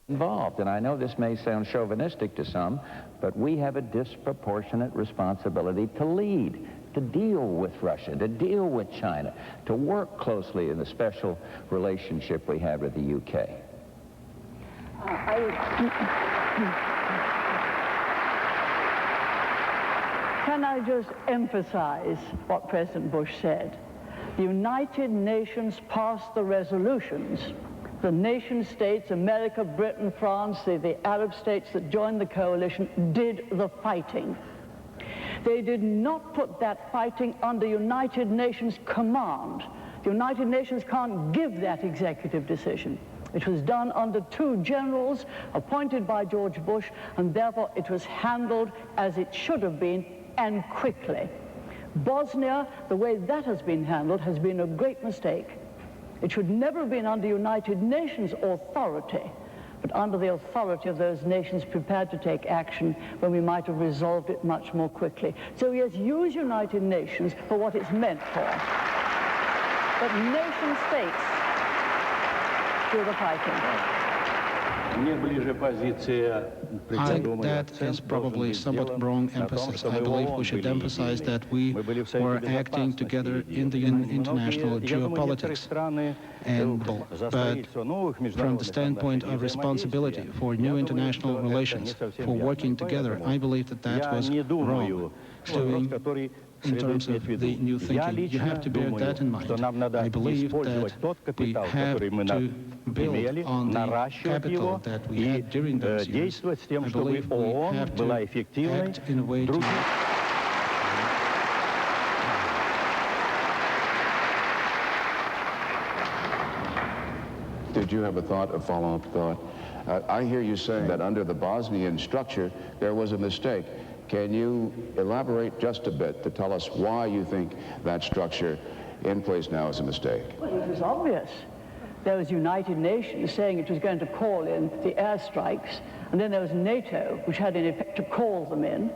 involved. And I know this may sound chauvinistic to some, but we have a disproportionate responsibility to lead, to deal with Russia, to deal with China, to work closely in the special relationship we have with the UK. Can I just emphasize what President Bush said? The United Nations passed the resolutions. The nation states, America, Britain, France, the Arab states that joined the coalition, did the fighting. They did not put that fighting under United Nations command. The United Nations can't give that executive decision. It was done under two generals appointed by George Bush, and therefore it was handled as it should have been, and quickly. Bosnia, the way that has been handled, has been a great mistake. It should never have been under United Nations authority, but under the authority of those nations prepared to take action when we might have resolved it much more quickly. So yes, use United Nations for what it's meant for. But nation states do the fighting. I think that is probably somewhat wrong emphasis. I believe we should emphasize that we were acting together in the international geopolitics. But from the standpoint of responsibility for new international relations, for working together, I believe that that was wrong. Doing in terms of the new thinking, you have to bear that in mind. I believe that we have to build on the capital that we had during those years. I believe we have to act in a way to... Did you have a thought, a follow-up thought? I hear you saying that under the Bosnian structure, there was a mistake. Can you elaborate just a bit to tell us why you think that structure in place now is a mistake? Well, it was obvious. There was United Nations saying it was going to call in the airstrikes, and then there was NATO, which had in effect to call them in.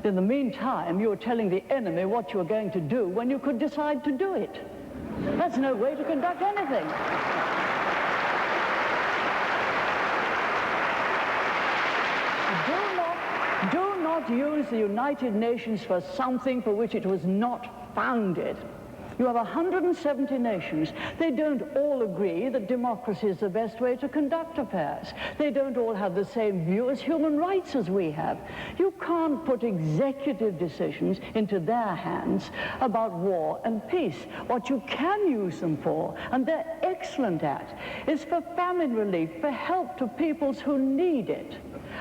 In the meantime, you were telling the enemy what you were going to do when you could decide to do it. That's no way to conduct anything. Do not use the United Nations for something for which it was not founded. You have 170 nations. They don't all agree that democracy is the best way to conduct affairs. They don't all have the same view as human rights as we have. You can't put executive decisions into their hands about war and peace. What you can use them for, and they're excellent at, is for famine relief, for help to peoples who need it.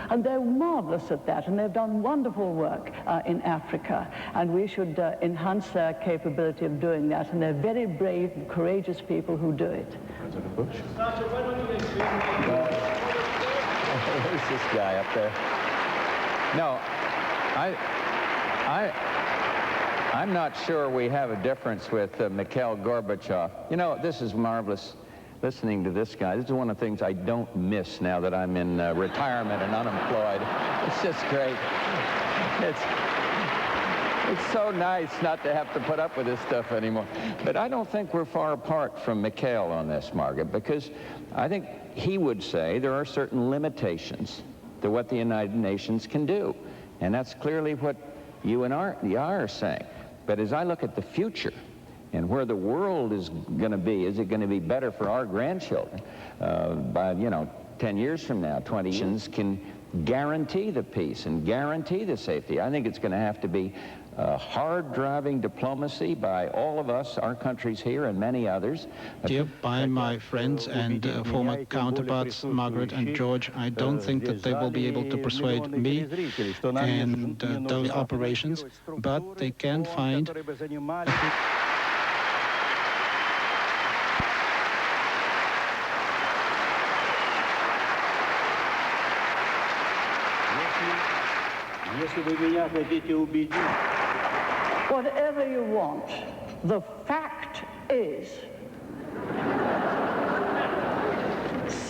And they're marvelous at that, and they've done wonderful work in Africa, and we should enhance their capability of doing that, and they're very brave and courageous people who do it. President Bush? Who's this guy up there? No, I'm not sure we have a difference with Mikhail Gorbachev. You know, this is marvelous. Listening to this guy, this is one of the things I don't miss now that I'm in retirement and unemployed. It's just great. It's so nice not to have to put up with this stuff anymore. But I don't think we're far apart from Mikhail on this, Margaret, because I think he would say there are certain limitations to what the United Nations can do. And that's clearly what you and I are saying. But as I look at the future, and where the world is going to be, is it going to be better for our grandchildren by, 10 years from now, 20 nations can guarantee the peace and guarantee the safety. I think it's going to have to be hard-driving diplomacy by all of us, our countries here and many others. By my friends and former counterparts, Margaret and George, I don't think that they will be able to persuade me and those operations, but they can find... Whatever you want, the fact is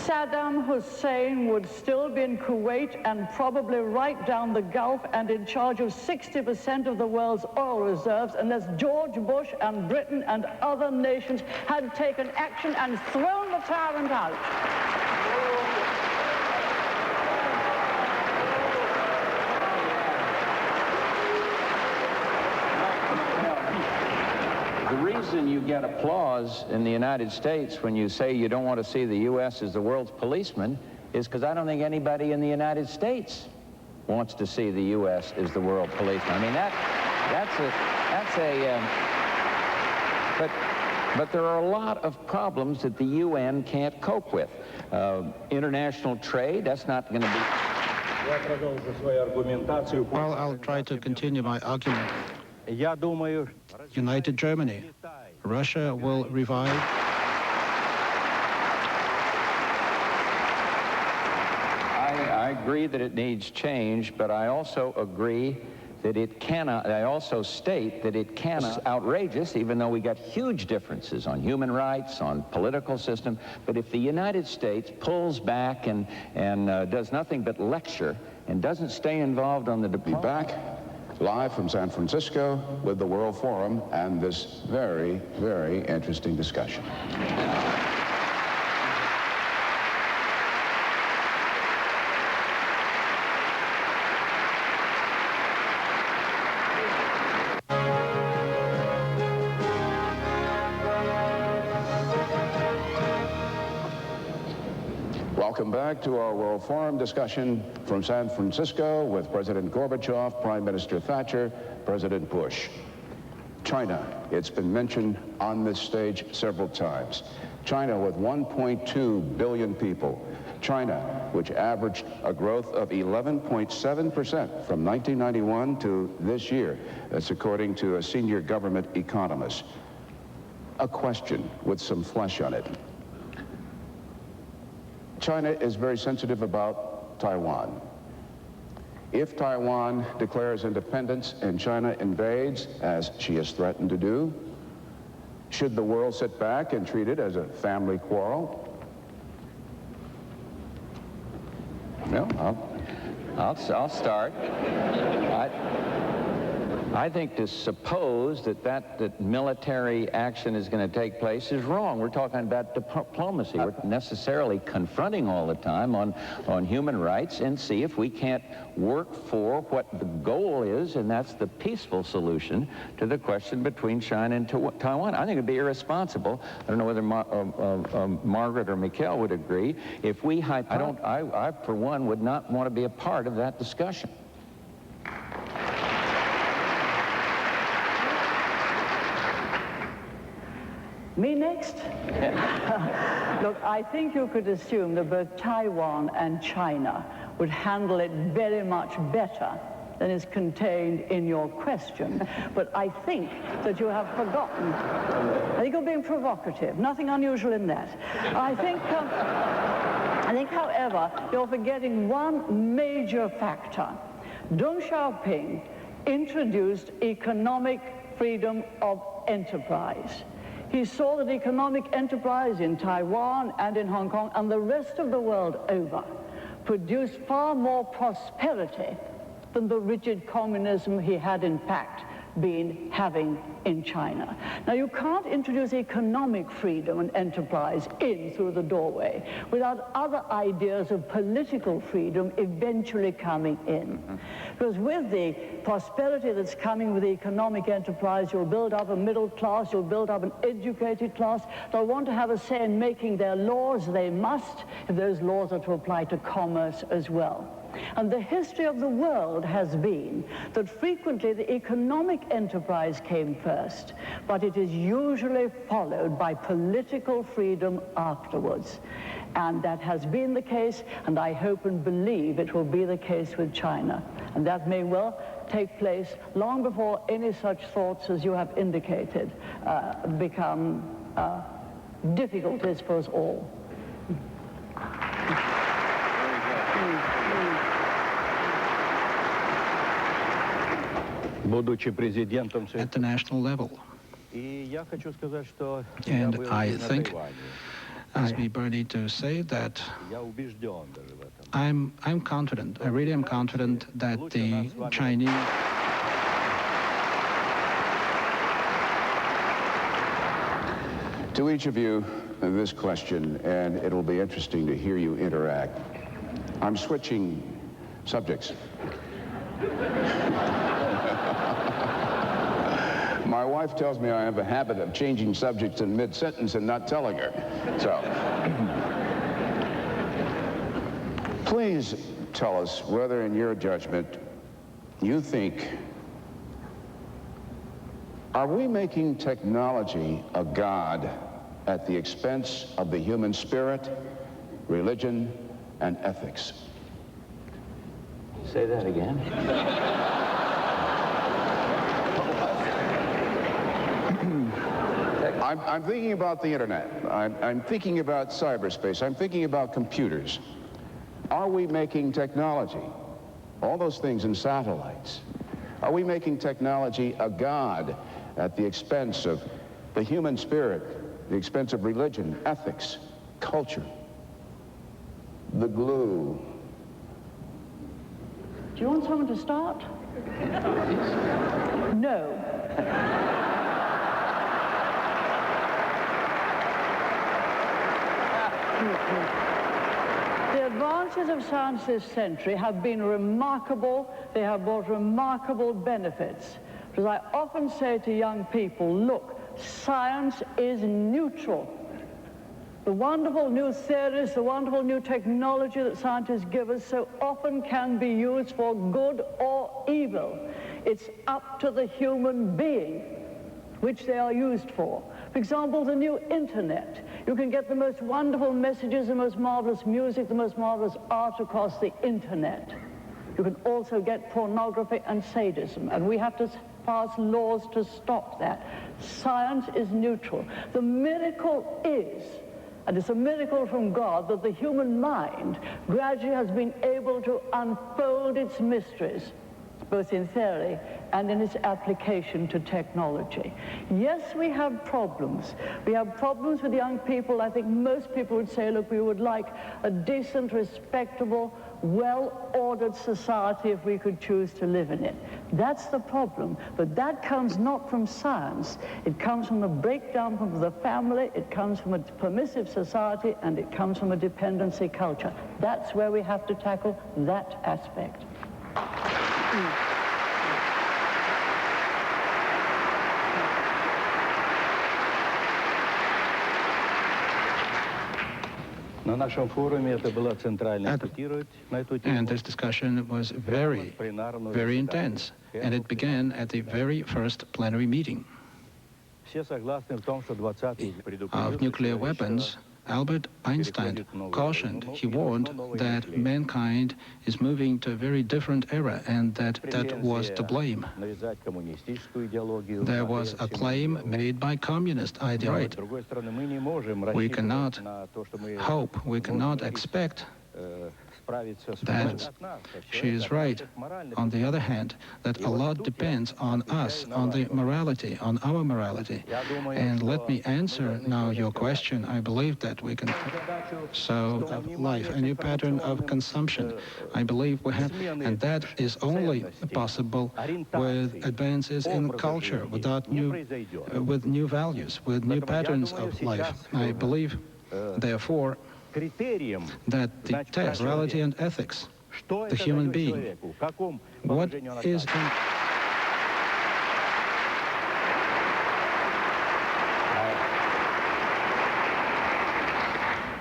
Saddam Hussein would still be in Kuwait and probably right down the Gulf and in charge of 60% of the world's oil reserves unless George Bush and Britain and other nations had taken action and thrown the tyrant out. reason you get applause in the United States when you say you don't want to see the U.S. as the world's policeman is because I don't think anybody in the United States wants to see the U.S. as the world policeman. I mean, but there are a lot of problems that the UN can't cope with. International trade, that's not going to be... Well, I'll try to continue my argument. United Germany. Russia will revive. I agree that it needs change, but I also agree that it cannot, I also state that it cannot, outrageous, even though we got huge differences on human rights, on political system, but if the United States pulls back and does nothing but lecture and doesn't stay involved on the Be back live from San Francisco with the World Forum and this very, very interesting discussion. Welcome back to our World Forum discussion from San Francisco with President Gorbachev, Prime Minister Thatcher, President Bush. China, it's been mentioned on this stage several times. China with 1.2 billion people. China, which averaged a growth of 11.7% from 1991 to this year. That's according to a senior government economist. A question with some flesh on it. China is very sensitive about Taiwan. If Taiwan declares independence and China invades, as she has threatened to do, should the world sit back and treat it as a family quarrel? No, I'll start. I think to suppose that military action is going to take place is wrong. We're talking about diplomacy. We're necessarily confronting all the time on human rights and see if we can't work for what the goal is, and that's the peaceful solution to the question between China and Taiwan. I think it'd be irresponsible. I don't know whether Margaret or Michail would agree. If we, I for one would not want to be a part of that discussion. Me next? Look, I think you could assume that both Taiwan and China would handle it very much better than is contained in your question. But I think that you have forgotten. I think you're being provocative. Nothing unusual in that. I think, however, you're forgetting one major factor. Deng Xiaoping introduced economic freedom of enterprise. He saw that economic enterprise in Taiwan and in Hong Kong and the rest of the world over produced far more prosperity than the rigid communism he had in fact been having in China. Now, you can't introduce economic freedom and enterprise in through the doorway without other ideas of political freedom eventually coming in. Because with the prosperity that's coming with the economic enterprise, you'll build up a middle class, you'll build up an educated class. They'll want to have a say in making their laws. They must, if those laws are to apply to commerce as well. And the history of the world has been that frequently the economic enterprise came first, but it is usually followed by political freedom afterwards. And that has been the case, and I hope and believe it will be the case with China. And that may well take place long before any such thoughts as you have indicated become difficulties for us all. At the national level. And I think, as we need to say that I'm confident, I really am confident that the Chinese To each of you, this question, and it'll be interesting to hear you interact. I'm switching subjects. My wife tells me I have a habit of changing subjects in mid-sentence and not telling her. So, please tell us whether, in your judgment, you think, are we making technology a god at the expense of the human spirit, religion, and ethics? Say that again. I'm thinking about the internet. I'm thinking about cyberspace. I'm thinking about computers. Are we making technology, all those things in satellites, are we making technology a god at the expense of the human spirit, the expense of religion, ethics, culture, the glue? Do you want someone to start? No. The advances of science this century have been remarkable. They have brought remarkable benefits. Because I often say to young people, look, science is neutral. The wonderful new theories, the wonderful new technology that scientists give us so often can be used for good or evil. It's up to the human being which they are used for. For example, the new internet. You can get the most wonderful messages, the most marvelous music, the most marvelous art across the internet. You can also get pornography and sadism, and we have to pass laws to stop that. Science is neutral. The miracle is, and it's a miracle from God, that the human mind gradually has been able to unfold its mysteries, both in theory and in its application to technology. Yes, we have problems. We have problems with young people. I think most people would say, look, we would like a decent, respectable, well-ordered society if we could choose to live in it. That's the problem. But that comes not from science. It comes from a breakdown from the family, it comes from a permissive society, and it comes from a dependency culture. That's where we have to tackle that aspect. And this discussion was very, very intense, and it began at the very first plenary meeting. Of nuclear weapons, Albert Einstein cautioned, he warned that mankind is moving to a very different era, and that was to blame. There was a claim made by communist ideology. We cannot hope, we cannot expect that she is right. On the other hand, that a lot depends on us, on the morality, on our morality. And let me answer now your question. I believe that we can so life, a new pattern of consumption. I believe we have, and that is only possible with advances in culture, with new values, with new patterns of life. I believe, therefore, that the test, morality and ethics, the human being, what is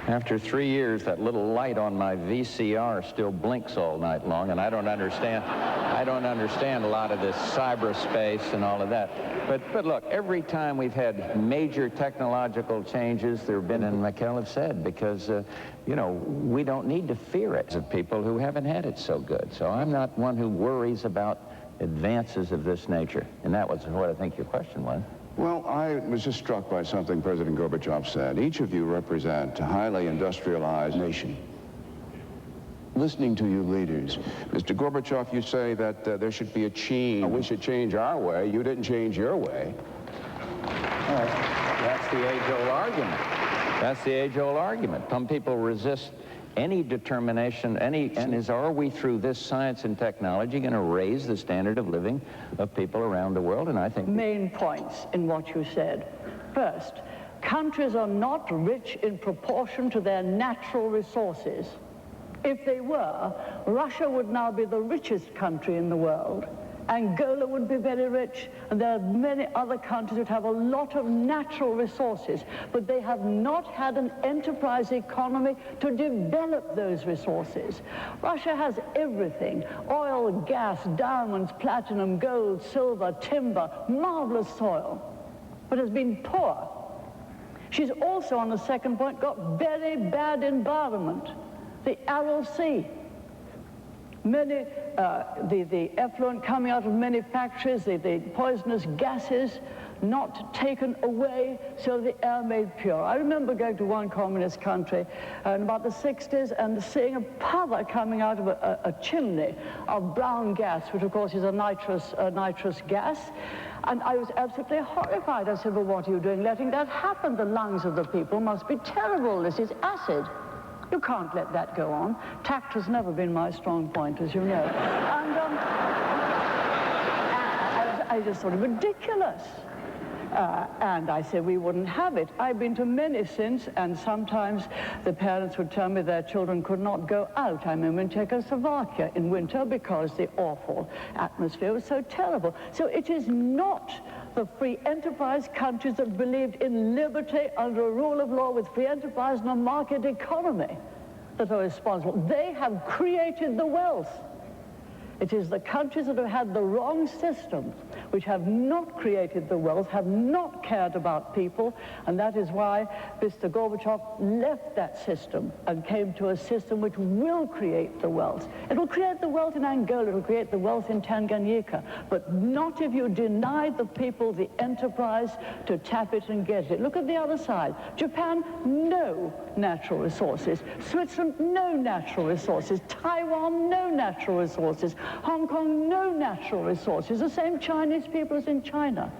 After 3 years, that little light on my VCR still blinks all night long, and I don't understand a lot of this cyberspace and all of that. But look, every time we've had major technological changes, there have been, and Michail have said, because, you know, we don't need to fear it of people who haven't had it so good. So I'm not one who worries about advances of this nature. And that was what I think your question was. Well, I was just struck by something President Gorbachev said. Each of you represent a highly industrialized nation. Listening to you leaders, Mr. Gorbachev, you say that there should be a change. We should change our way. You didn't change your way. Well, that's the age-old argument. That's the age-old argument. Some people resist any determination, are we, through this science and technology, going to raise the standard of living of people around the world? And I think... Main points in what you said. First, countries are not rich in proportion to their natural resources. If they were, Russia would now be the richest country in the world. Angola would be very rich, and there are many other countries that have a lot of natural resources, but they have not had an enterprise economy to develop those resources. Russia has everything: oil, gas, diamonds, platinum, gold, silver, timber, marvelous soil, but has been poor. She's also, on the second point, got very bad environment. The Aral Sea. Many, the effluent coming out of many factories, the poisonous gases not taken away, so the air made pure. I remember going to one communist country in about the 60s and seeing a powder coming out of a chimney of brown gas, which of course is a nitrous gas. And I was absolutely horrified. I said, well, what are you doing letting that happen? The lungs of the people must be terrible. This is acid. You can't let that go on. Tact has never been my strong point, as you know. And I just thought it ridiculous. And I said we wouldn't have it. I've been to many since, and sometimes the parents would tell me their children could not go out. I remember in Czechoslovakia in winter because the awful atmosphere was so terrible. So it is not the free enterprise countries that believed in liberty under a rule of law with free enterprise and a market economy that are responsible. They have created the wealth. It is the countries that have had the wrong system, which have not created the wealth, have not cared about people, and that is why Mr. Gorbachev left that system and came to a system which will create the wealth. It will create the wealth in Angola, it will create the wealth in Tanganyika, but not if you deny the people the enterprise to tap it and get it. Look at the other side. Japan, no natural resources. Switzerland, no natural resources. Taiwan, no natural resources. Hong Kong, no natural resources. The same Chinese people as in China.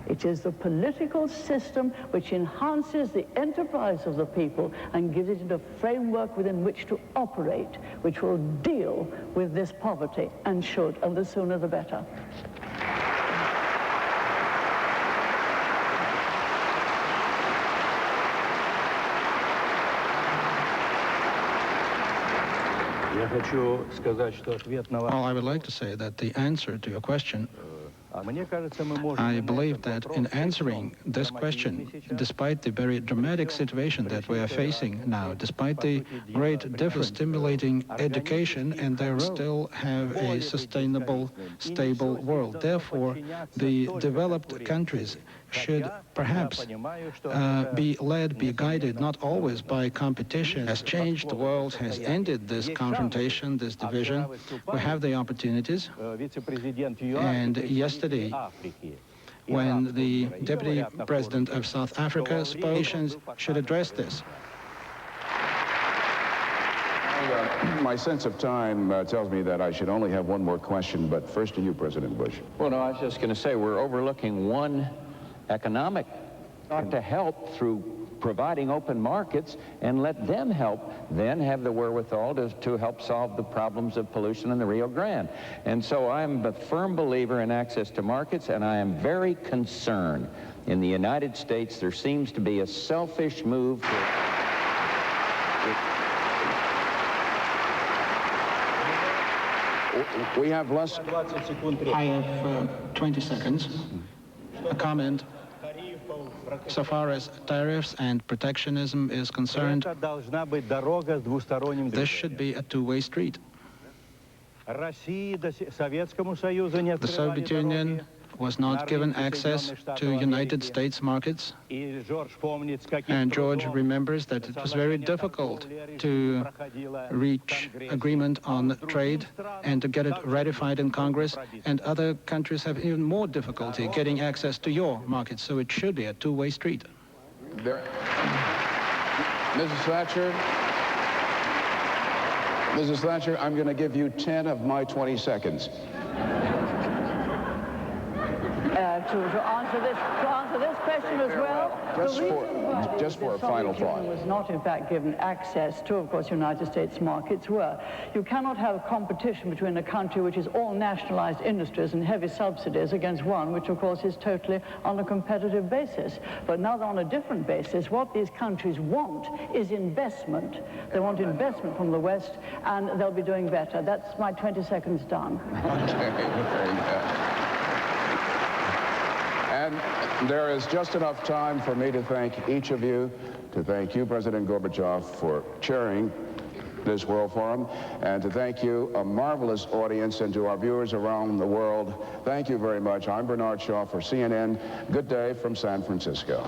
It is the political system which enhances the enterprise of the people and gives it a framework within which to operate, which will deal with this poverty, and should, and the sooner the better. Well, I would like to say that the answer to your question, I believe that in answering this question, despite the very dramatic situation that we are facing now, despite the great difference, stimulating education, and they still have a sustainable, stable world. Therefore, the developed countries should perhaps be led, be guided, not always by competition. Has changed, the world has ended this confrontation, this division. We have the opportunities. And yesterday, when the Deputy President of South Africa spoke, nations should address this. My sense of time tells me that I should only have one more question, but first to you, President Bush. Well, no, I was just going to say we're overlooking one economic to help through providing open markets, and let them help then have the wherewithal to help solve the problems of pollution in the Rio Grande. And so I'm a firm believer in access to markets, and I am very concerned in the United States there seems to be a selfish move to we have less. I have 20 seconds. A comment. So far as tariffs and protectionism is concerned, this should be a two-way street. The Soviet Union was not given access to United States markets, and George remembers that it was very difficult to reach agreement on trade and to get it ratified in Congress, and other countries have even more difficulty getting access to your markets, so it should be a two-way street. Mrs. Thatcher, I'm going to give you 10 of my 20 seconds. answer this question as well. Just for a final thought. The was not, in fact, given access to, of course, United States markets were. You cannot have competition between a country which is all nationalized industries and heavy subsidies against one which, of course, is totally on a competitive basis. But now they're on a different basis. What these countries want is investment. They want investment from the West, and they'll be doing better. That's my 20 seconds done. Okay, very good. And there is just enough time for me to thank each of you, to thank you, President Gorbachev, for chairing this World Forum, and to thank you, a marvelous audience, and to our viewers around the world. Thank you very much. I'm Bernard Shaw for CNN. Good day from San Francisco.